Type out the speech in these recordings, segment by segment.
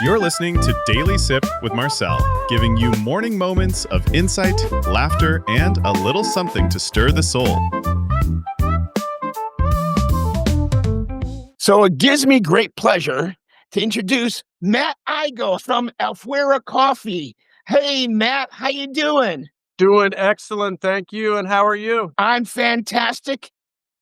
You're listening to Daily Sip with Marcel, giving you morning moments of insight, laughter, and a little something to stir the soul. So it gives me great pleasure to introduce Matt Igo from Afuera Coffee. Hey, Matt, how you doing? Doing excellent, thank you. And how are you? I'm fantastic.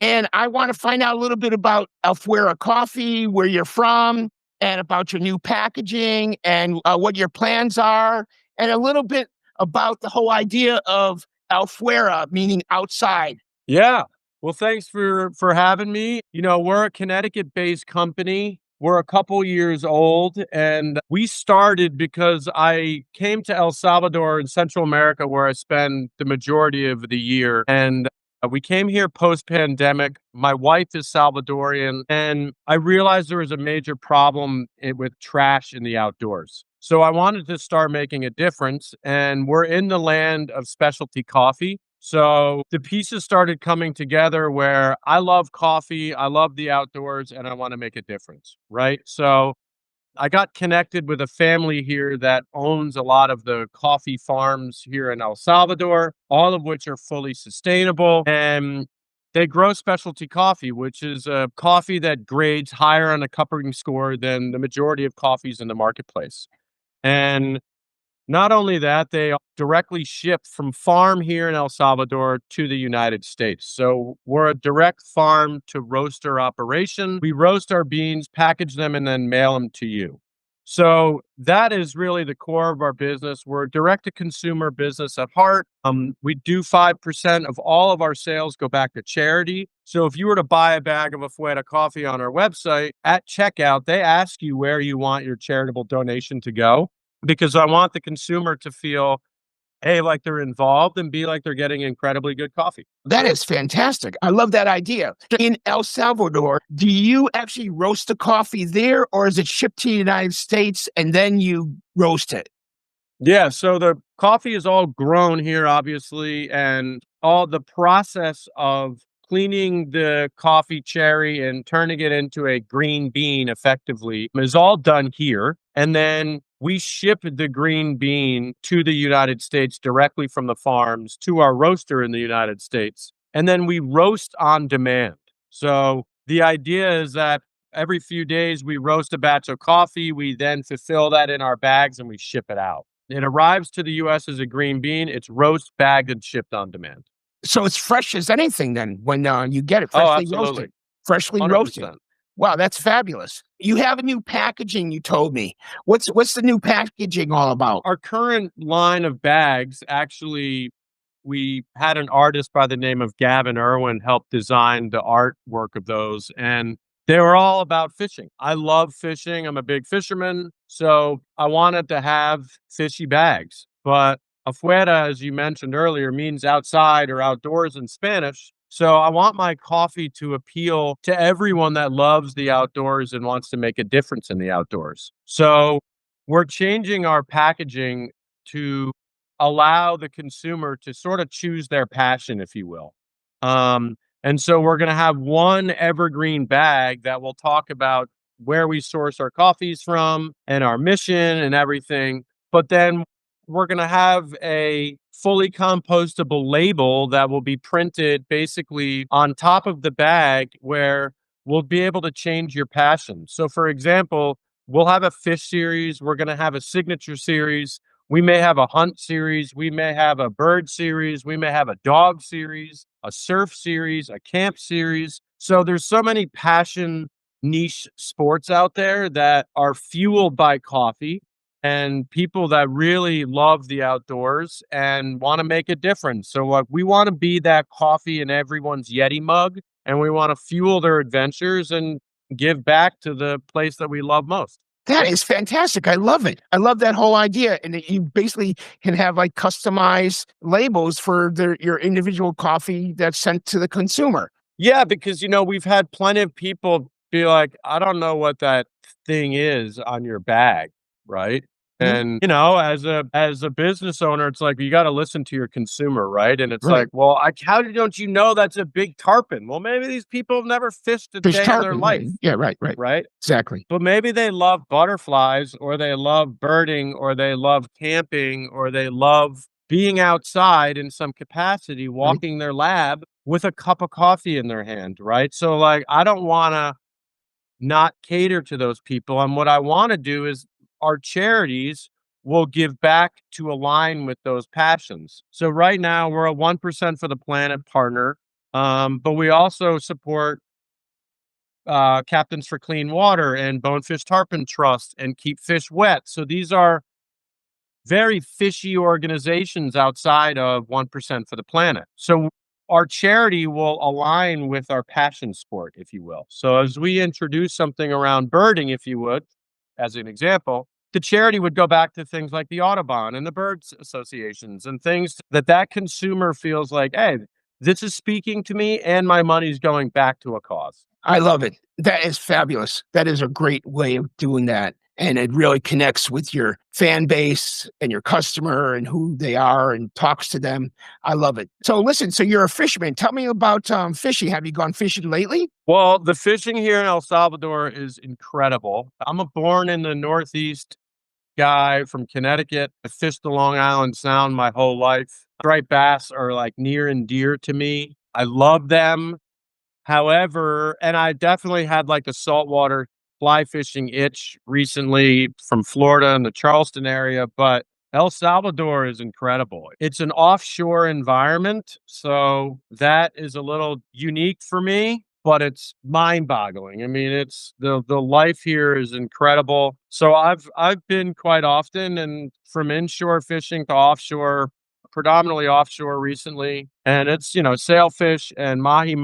And I want to find out a little bit about Afuera Coffee, where you're from, and about your new packaging and what your plans are, and a little bit about the whole idea of Afuera, meaning outside. Yeah. Well, thanks for having me. You know, we're a Connecticut-based company. We're a couple years old, and we started because I came to El Salvador in Central America, where I spend the majority of the year. And we came here post-pandemic. My wife is Salvadorian, and I realized there was a major problem with trash in the outdoors. So I wanted to start making a difference, and we're in the land of specialty coffee. So the pieces started coming together where I love coffee, I love the outdoors, and I want to make a difference, right? So I got connected with a family here that owns a lot of the coffee farms here in El Salvador, all of which are fully sustainable. And they grow specialty coffee, which is a coffee that grades higher on a cupping score than the majority of coffees in the marketplace. And not only that, they directly ship from farm here in El Salvador to the United States. So we're a direct farm to roaster operation. We roast our beans, package them, and then mail them to you. So that is really the core of our business. We're a direct-to-consumer business at heart. We do 5% of all of our sales go back to charity. So if you were to buy a bag of Afuera coffee on our website, at checkout, they ask you where you want your charitable donation to go, because I want the consumer to feel, A, like they're involved, and B, like they're getting incredibly good coffee. That is fantastic. I love that idea. In El Salvador, do you actually roast the coffee there, or is it shipped to the United States and then you roast it? Yeah, so the coffee is all grown here, obviously, and all the process of cleaning the coffee cherry and turning it into a green bean effectively is all done here. And then we ship the green bean to the United States directly from the farms to our roaster in the United States. And then we roast on demand. So the idea is that every few days we roast a batch of coffee. We then fulfill that in our bags and we ship it out. It arrives to the US as a green bean. It's roast, bagged, and shipped on demand. So it's fresh as anything then when you get it Oh, freshly absolutely. roasted. Freshly roasted. 100%. Wow, that's fabulous. You have a new packaging, you told me. What's the new packaging all about? Our current line of bags, actually, we had an artist by the name of Gavin Irwin help design the artwork of those, and they were all about fishing. I love fishing. I'm a big fisherman, so I wanted to have fishy bags. But afuera, as you mentioned earlier, means outside or outdoors in Spanish. So I want my coffee to appeal to everyone that loves the outdoors and wants to make a difference in the outdoors. So we're changing our packaging to allow the consumer to sort of choose their passion, if you will. And so we're going to have one evergreen bag that will talk about where we source our coffees from and our mission and everything. But then we're going to have a fully compostable label that will be printed basically on top of the bag, where we'll be able to change your passion. So for example, we'll have a fish series. We're going to have a signature series. We may have a hunt series. We may have a bird series. We may have a dog series, a surf series, a camp series. So there's so many passion niche sports out there that are fueled by coffee, and people that really love the outdoors and want to make a difference. So we want to be that coffee in everyone's Yeti mug, and we want to fuel their adventures and give back to the place that we love most. That is fantastic. I love it. I love that whole idea. And that you basically can have like customized labels for your individual coffee that's sent to the consumer. Yeah, because, we've had plenty of people be like, I don't know what that thing is on your bag, right? Mhm. And, you know, as a business owner, it's like you got to listen to your consumer, right? And it's Right. like, well, don't you know that's a big tarpon? Well, maybe these people have never fished a Fish day in their tarpon, right. life, Yeah, right. right? Exactly. But maybe they love butterflies, or they love birding, or they love camping, or they love being outside in some capacity, Right. walking their lab with a cup of coffee in their hand, right? So, like, I don't want to not cater to those people. And what I want to do is our charities will give back to align with those passions. So, right now, we're a 1% for the Planet partner, but we also support Captains for Clean Water and Bonefish Tarpon Trust and Keep Fish Wet. So these are very fishy organizations outside of 1% for the Planet. So our charity will align with our passion sport, if you will. So as we introduce something around birding, if you would, as an example, the charity would go back to things like the Audubon and the birds associations and things that consumer feels like, hey, this is speaking to me and my money's going back to a cause. I love it. That is fabulous. That is a great way of doing that, and it really connects with your fan base and your customer and who they are and talks to them. I love it. So listen, so you're a fisherman. Tell me about, fishing. Have you gone fishing lately? Well, the fishing here in El Salvador is incredible. I'm a born in the Northeast guy from Connecticut. I fished the Long Island Sound my whole life. Striped bass are like near and dear to me. I love them. However, and I definitely had like a saltwater fly fishing itch recently from Florida and the Charleston area, but El Salvador is incredible. It's an offshore environment, so that is a little unique for me, but it's mind-boggling. I mean, it's the life here is incredible. So I've been quite often, and from inshore fishing to offshore, predominantly offshore recently. And it's, sailfish and mahi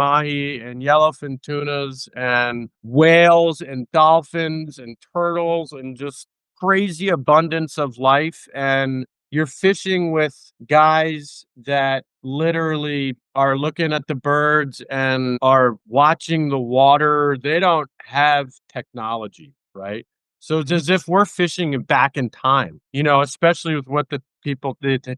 and yellowfin tunas and whales and dolphins and turtles and just crazy abundance of life. And you're fishing with guys that literally are looking at the birds and are watching the water. They don't have technology, right? So it's as if we're fishing back in time, especially with what the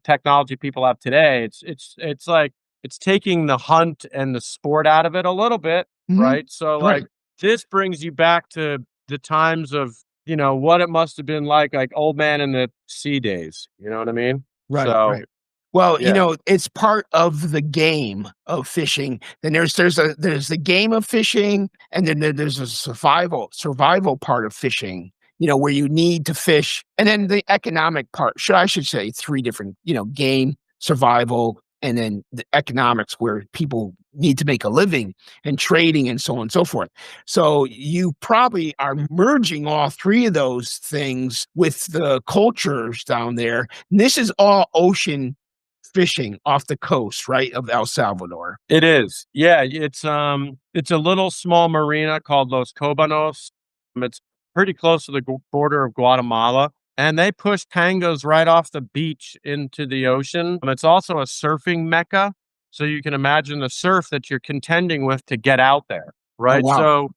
technology people have today. It's like it's taking the hunt and the sport out of it a little bit, Mhm. right? So like Right. this brings you back to the times of, what it must have been like old man in the sea days. You know what I mean? So Right. Well, yeah. it's part of the game of fishing. Then there's the game of fishing, and then there's a survival part of fishing, where you need to fish, and then the economic part. I should say 3 different, game, survival, and then the economics where people need to make a living and trading and so on and so forth. So you probably are merging all 3 of those things with the cultures down there. And this is all ocean fishing off the coast, right, of El Salvador. It is. Yeah, it's a little small marina called Los Cobanos. It's pretty close to the border of Guatemala, and they push tangos right off the beach into the ocean. It's also a surfing mecca, so you can imagine the surf that you're contending with to get out there, Oh, right? wow. So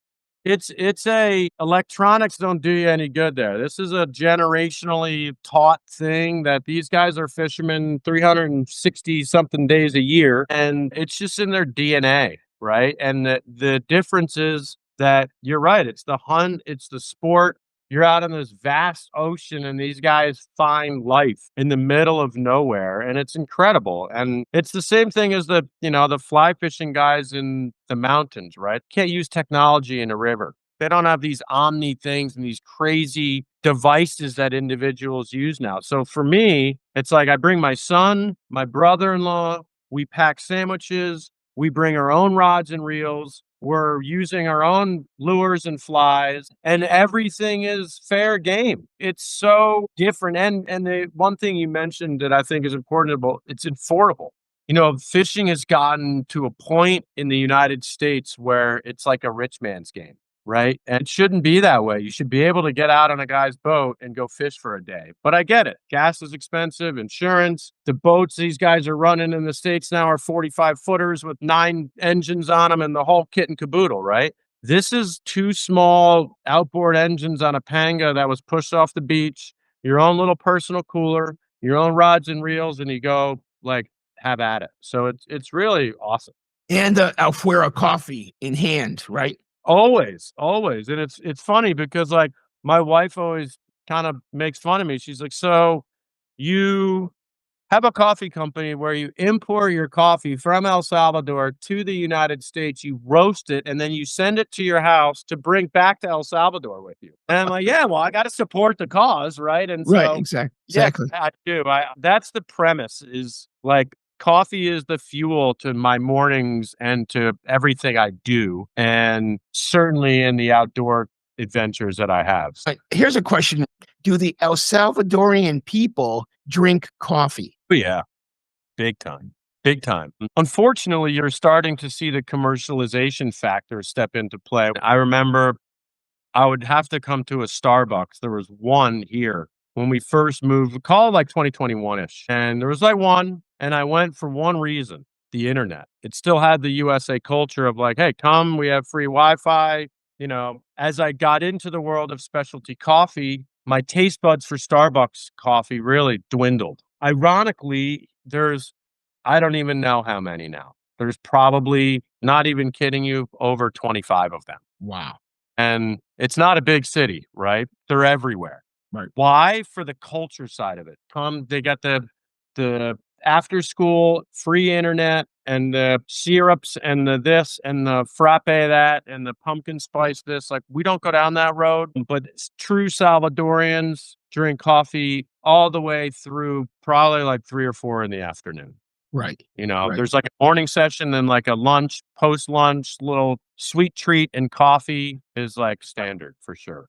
it's a electronics don't do you any good there. This is a generationally taught thing that these guys are fishermen 360 something days a year, and it's just in their DNA, right? And the difference is that you're right, it's the hunt, it's the sport. You're out in this vast ocean and these guys find life in the middle of nowhere, and it's incredible. And it's the same thing as the fly fishing guys in the mountains, right? Can't use technology in a river. They don't have these omni things and these crazy devices that individuals use now. So for me, it's like I bring my son, my brother-in-law, we pack sandwiches, we bring our own rods and reels. We're using our own lures and flies, and everything is fair game. It's so different. And the one thing you mentioned that I think is important about it's affordable. Fishing has gotten to a point in the United States where it's like a rich man's game, right? And it shouldn't be that way. You should be able to get out on a guy's boat and go fish for a day. But I get it. Gas is expensive, insurance. The boats these guys are running in the States now are 45 footers with 9 engines on them and the whole kit and caboodle, right? This is 2 small outboard engines on a panga that was pushed off the beach your own little personal cooler, your own rods and reels, and you go like have at it. So it's really awesome. And the Afuera coffee in hand, right? Always, always. And it's funny because like my wife always kind of makes fun of me. She's like, "So you have a coffee company where you import your coffee from El Salvador to the United States, you roast it, and then you send it to your house to bring back to El Salvador with you." And I'm like, "Yeah, well, I gotta support the cause, right?" And Right, so, yes, exactly. I do. I That's the premise is, like, coffee is the fuel to my mornings and to everything I do, and certainly in the outdoor adventures that I have. Here's a question. Do the El Salvadorian people drink coffee? But yeah. Big time. Big time. Unfortunately, you're starting to see the commercialization factor step into play. I remember I would have to come to a Starbucks. There was one here when we first moved, call it like 2021-ish. And there was like one, and I went for one reason, the internet. It still had the USA culture of like, hey, come, we have free Wi-Fi. As I got into the world of specialty coffee, my taste buds for Starbucks coffee really dwindled. Ironically, I don't even know how many now. There's probably, not even kidding you, over 25 of them. Wow. And it's not a big city, right? They're everywhere. Right. Why? For the culture side of it. They got the after school free internet and the syrups and the this and the frappe that and the pumpkin spice this. Like we don't go down that road, but true Salvadorians drink coffee all the way through probably like 3 or 4 in the afternoon. Right. Right. There's like a morning session, then like a lunch, post-lunch, little sweet treat and coffee is like standard for sure.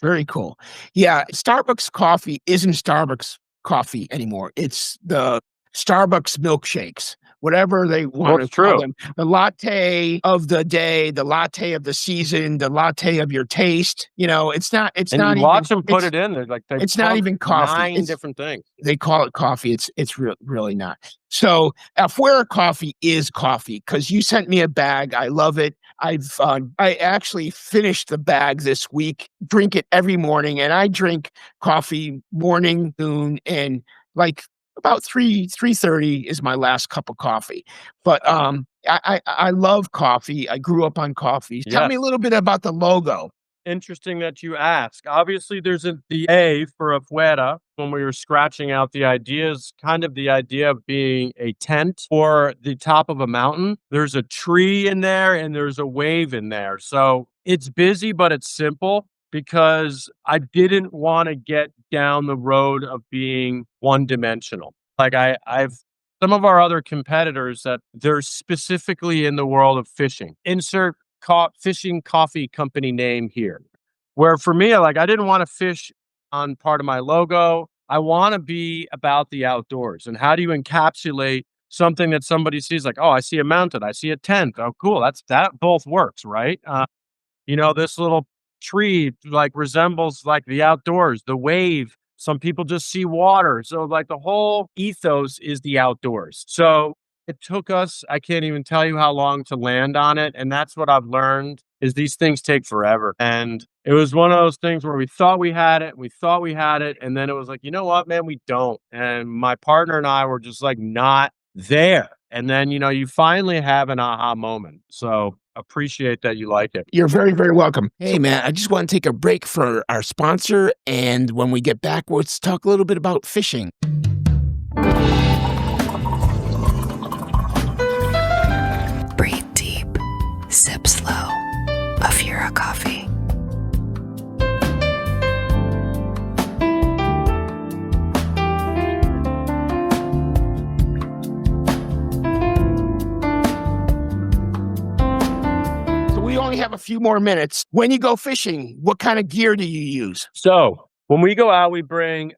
Very cool. Yeah, Starbucks coffee isn't Starbucks coffee anymore. It's the Starbucks milkshakes, whatever they want to That's call true. them. The latte of the day, the latte of the season, the latte of your taste. It's And not you even watch them put it in there, like they it's not pump even coffee. 9 different things. They call it coffee. It's really not. So Afuera coffee is coffee because you sent me a bag. I love it. I actually finished the bag this week. Drink it every morning, and I drink coffee morning, noon, and like about 3:30 is my last cup of coffee. But I love coffee. I grew up on coffee. Tell me a Yes. little bit about the logo. Interesting that you ask. Obviously, there's the A for Afuera. When we were scratching out the ideas, kind of the idea of being a tent or the top of a mountain. There's a tree in there and there's a wave in there. So it's busy, but it's simple because I didn't want to get down the road of being one dimensional. Like I've some of our other competitors that they're specifically in the world of fishing. Insert fishing coffee company name here. Where for me, like I didn't want to fish on part of my logo. I want to be about the outdoors. And how do you encapsulate something that somebody sees like, oh, I see a mountain, I see a tent. Oh, cool. That both works, right? This little tree like resembles like the outdoors, the wave. Some people just see water. So like the whole ethos is the outdoors. So it took us, I can't even tell you how long to land on it. And that's what I've learned is these things take forever. And it was one of those things where we thought we had it, and then it was like, you know what, man, we don't. And my partner and I were just like not there. And then, you finally have an aha moment. So appreciate that you like it. You're very, very welcome. Hey, man, I just want to take a break for our sponsor. And when we get back, let's talk a little bit about fishing. Breathe deep. Sip slow. Afuera coffee. We only have a few more minutes. When you go fishing, what kind of gear do you use? So when we go out, we bring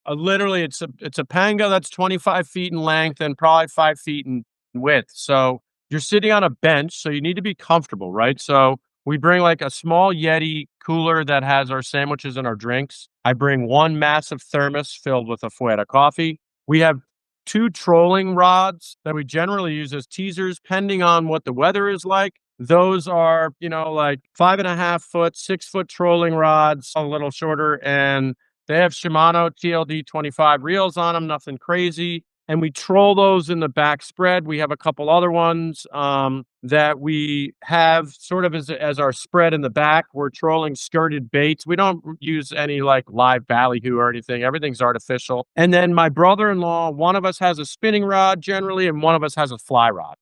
literally it's a panga that's 25 feet in length and probably 5 feet in width. So you're sitting on a bench, so you need to be comfortable, right? So we bring like a small Yeti cooler that has our sandwiches and our drinks. I bring one massive thermos filled with Afuera coffee. We have 2 trolling rods that we generally use as teasers, depending on what the weather is like. Those are, like 5.5 foot, 6 foot trolling rods, a little shorter, and They have Shimano TLD 25 reels on them, nothing crazy. And we troll those in the back spread. We have a couple other ones that we have sort of as our spread in the back. We're trolling skirted baits. We don't use any like live ballyhoo or anything. Everything's artificial. And then my brother-in-law, one of us has a spinning rod generally, and one of us has a fly rod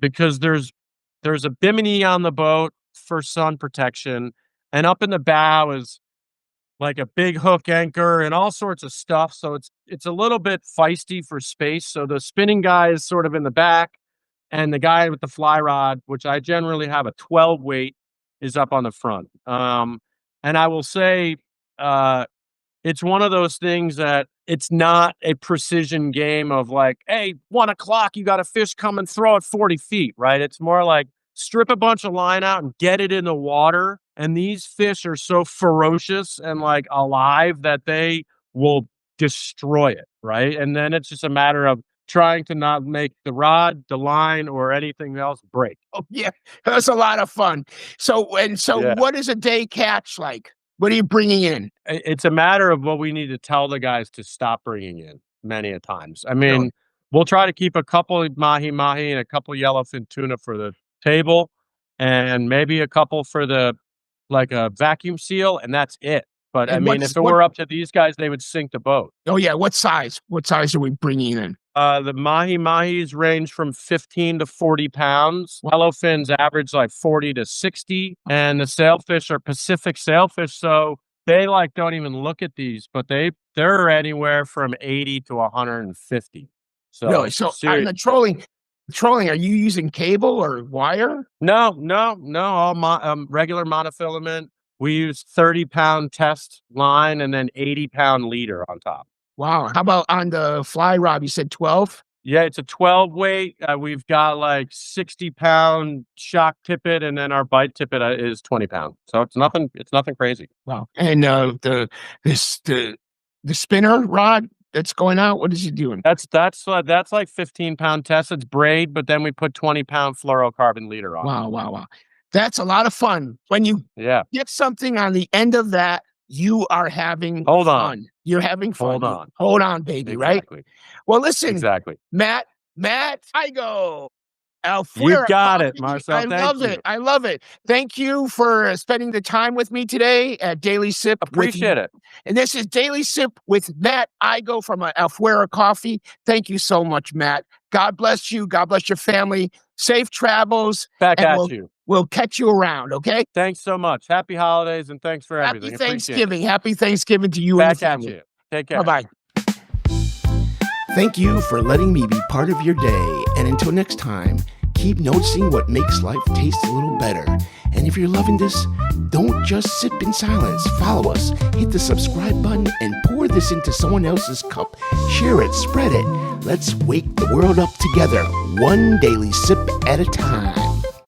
because there's a bimini on the boat for sun protection, and up in the bow is like a big hook anchor and all sorts of stuff. So it's a little bit feisty for space. So the spinning guy is sort of in the back, and the guy with the fly rod, which I generally have a 12 weight, is up on the front. And I will say, it's one of those things that it's not a precision game of like, hey, 1 o'clock, you got a fish, come and throw it 40 feet, right? It's more like strip a bunch of line out and get it in the water. And these fish are so ferocious and like alive that they will destroy it, right? And then it's just a matter of trying to not make the rod, the line, or anything else break. Oh, yeah. That's a lot of fun. So Yeah. what is a day catch like? What are you bringing in? It's a matter of what we need to tell the guys to stop bringing in many a times. I mean, Really? we'll try to keep a couple of mahi-mahi and a couple yellowfin tuna for the table, and maybe a couple for like a vacuum seal, and that's it. But I And mean, if it were up to these guys, they would sink the boat. Oh, yeah. What size? What size are we bringing in? The mahi-mahis range from 15 to 40 pounds. Yellowfins average like 40 to 60. And the sailfish are Pacific sailfish, so they like don't even look at these, but they're anywhere from 80 to 150. So Really? So on the trolling, are you using cable or wire? No, all regular monofilament. We use 30-pound test line and then 80-pound leader on top. Wow. How about on the fly rod? You said 12? Yeah, it's a 12 weight. We've got like 60-pound shock tippet, and then our bite tippet is 20 pounds. So it's nothing crazy. Wow. And the spinner rod that's going out, what is he doing? That's like 15-pound test. It's braid, but then we put 20-pound fluorocarbon leader on. Wow. That's a lot of fun. When you get something on the end of that, you are having fun. You're having fun. Hold on, baby, Exactly. right? Well, listen, Exactly. Matt, I go. You got it, Marcel. I love it. Thank you for spending the time with me today at Daily Sip. Appreciate it. And this is Daily Sip with Matt Igo from Afuera Coffee. Thank you so much, Matt. God bless you. God bless your family. Safe travels. Back at you. We'll catch you around, okay? Thanks so much. Happy holidays, and thanks for everything. Happy Thanksgiving. Happy Thanksgiving to you and Back your at family. you. Take care. Bye-bye. Thank you for letting me be part of your day. And until next time, keep noticing what makes life taste a little better. And if you're loving this, don't just sip in silence. Follow us, hit the subscribe button, and pour this into someone else's cup. Share it, spread it. Let's wake the world up together, one daily sip at a time.